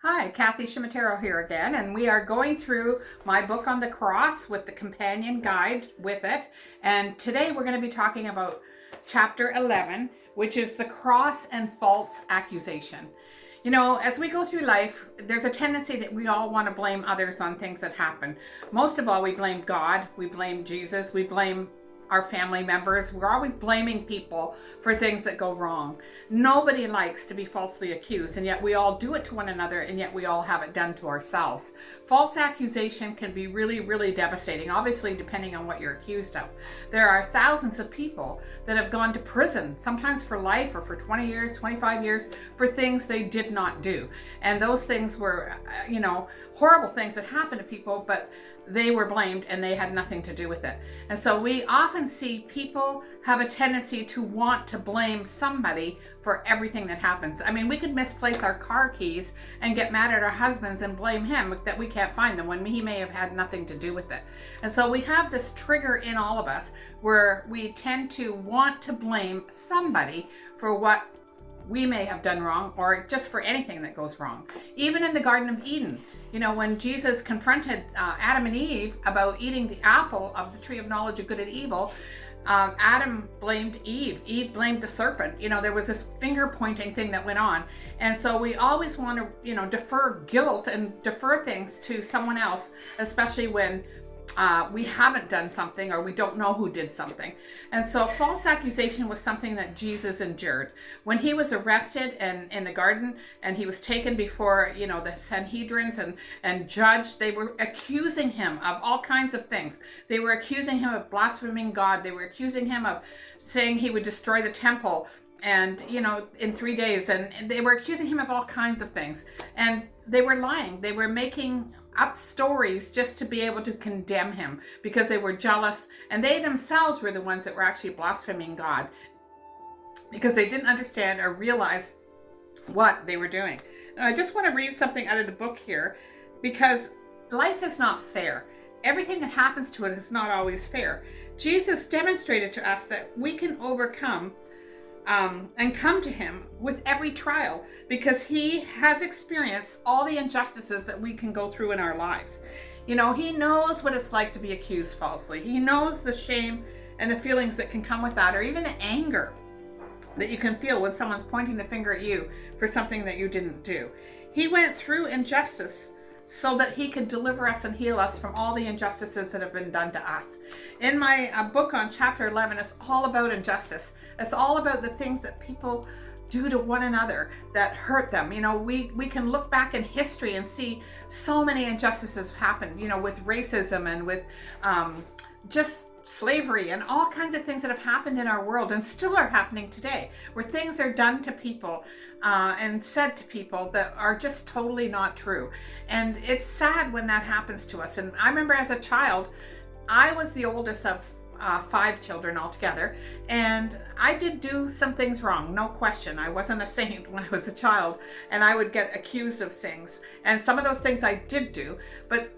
Hi, Kathy Shimatero here again, and we are going through my book on the cross with the companion guide with it. And today we're going to be talking about chapter 11, which is the cross and false accusation. You know, as we go through life, there's a tendency that we all want to blame others on things that happen. Most of all, we blame God, we blame Jesus, we blame our family members. We're always blaming people for things that go wrong. Nobody likes to be falsely accused, and yet we all do it to one another, and yet we all have it done to ourselves. False accusation can be really, really devastating, obviously depending on what you're accused of. There are thousands of people that have gone to prison, sometimes for life or for 20 years, 25 years, for things they did not do. And those things were, horrible things that happened to people, but they were blamed and they had nothing to do with it. And so we often see people have a tendency to want to blame somebody for everything that happens. I mean, we could misplace our car keys and get mad at our husbands and blame him that we can't find them when he may have had nothing to do with it. And so we have this trigger in all of us where we tend to want to blame somebody for what we may have done wrong, or just for anything that goes wrong. Even in the Garden of Eden, when Jesus confronted Adam and Eve about eating the apple of the tree of knowledge of good and evil, Adam blamed Eve. Eve blamed the serpent. There was this finger pointing thing that went on. And so we always want to, defer guilt and defer things to someone else, especially when we haven't done something or we don't know who did something. And so false accusation was something that Jesus endured. When he was arrested and in the garden and he was taken before, the Sanhedrins and judged, they were accusing him of all kinds of things. They were accusing him of blaspheming God. They were accusing him of saying he would destroy the temple and, in 3 days. And they were accusing him of all kinds of things. And they were lying. They were making up stories just to be able to condemn him because they were jealous, and they themselves were the ones that were actually blaspheming God because they didn't understand or realize what they were doing. Now, I just want to read something out of the book here because life is not fair. Everything that happens to it is not always fair. Jesus demonstrated to us that we can overcome and come to him with every trial because he has experienced all the injustices that we can go through in our lives. He knows what it's like to be accused falsely. He knows the shame and the feelings that can come with that, or even the anger that you can feel when someone's pointing the finger at you for something that you didn't do. He went through injustice so that he could deliver us and heal us from all the injustices that have been done to us. In my book on chapter 11, it's all about injustice. It's all about the things that people do to one another that hurt them. We can look back in history and see so many injustices happen, with racism and with just slavery and all kinds of things that have happened in our world and still are happening today, where things are done to people and said to people that are just totally not true. And it's sad when that happens to us. And I remember as a child, I was the oldest of 5 children altogether, and I did do some things wrong, no question. I wasn't a saint when I was a child, and I would get accused of things, and some of those things I did do, but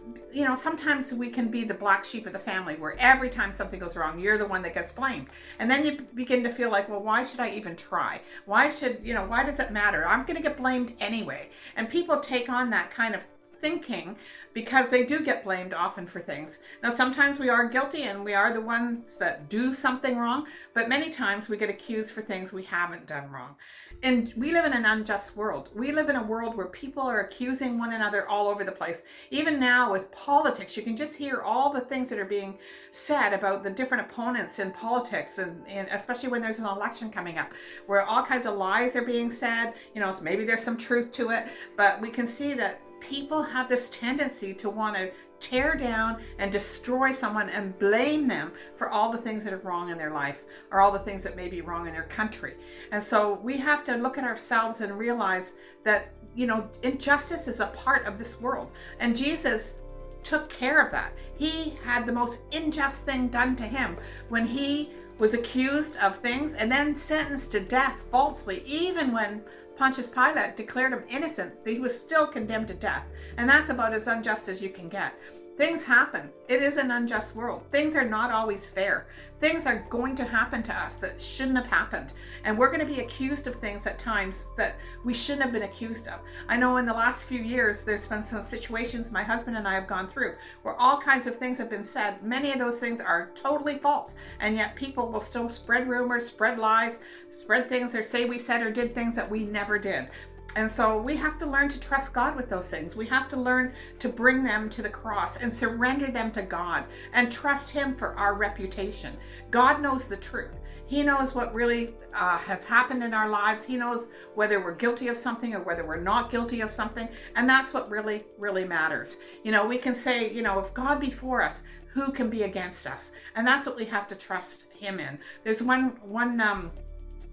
sometimes we can be the black sheep of the family where every time something goes wrong, you're the one that gets blamed. And then you begin to feel like, well, why should I even try? Why does it matter? I'm going to get blamed anyway. And people take on that kind of thinking because they do get blamed often for things. Now, sometimes we are guilty and we are the ones that do something wrong, but many times we get accused for things we haven't done wrong. And we live in an unjust world. We live in a world where people are accusing one another all over the place. Even now with politics, you can just hear all the things that are being said about the different opponents in politics, and especially when there's an election coming up, where all kinds of lies are being said. Maybe there's some truth to it, but we can see that people have this tendency to want to tear down and destroy someone and blame them for all the things that are wrong in their life or all the things that may be wrong in their country. And so we have to look at ourselves and realize that, injustice is a part of this world. And Jesus took care of that. He had the most unjust thing done to him when he was accused of things and then sentenced to death falsely. Even when Pontius Pilate declared him innocent, he was still condemned to death. And that's about as unjust as you can get. Things happen. It is an unjust world. Things are not always fair. Things are going to happen to us that shouldn't have happened. And we're going to be accused of things at times that we shouldn't have been accused of. I know in the last few years, there's been some situations my husband and I have gone through where all kinds of things have been said. Many of those things are totally false. And yet people will still spread rumors, spread lies, spread things, or say we said or did things that we never did. And so we have to learn to trust God with those things. We have to learn to bring them to the cross and surrender them to God and trust Him for our reputation. God knows the truth. He knows what really has happened in our lives. He knows whether we're guilty of something or whether we're not guilty of something. And that's what really, really matters. You know, we can say, you know, if God be for us, who can be against us? And that's what we have to trust Him in. There's one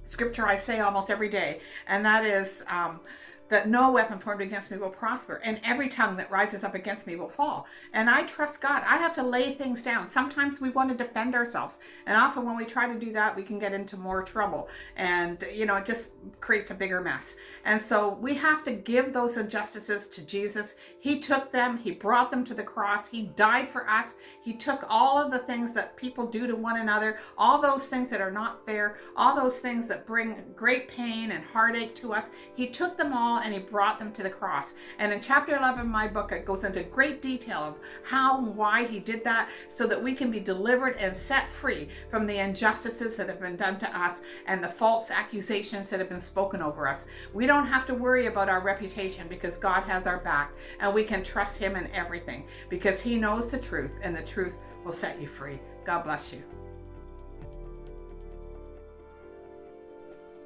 scripture I say almost every day, and that is that no weapon formed against me will prosper, and every tongue that rises up against me will fall. And I trust God. I have to lay things down. Sometimes we want to defend ourselves, and often when we try to do that, we can get into more trouble, and you know, it just creates a bigger mess. And so we have to give those injustices to Jesus. He took them, He brought them to the cross, He died for us. He took all of the things that people do to one another, all those things that are not fair, all those things that bring great pain and heartache to us. He took them all and He brought them to the cross. And in chapter 11 of my book, it goes into great detail of how and why He did that, so that we can be delivered and set free from the injustices that have been done to us and the false accusations that have been spoken over us. We don't have to worry about our reputation because God has our back, and we can trust Him in everything because He knows the truth, and the truth will set you free. God bless you.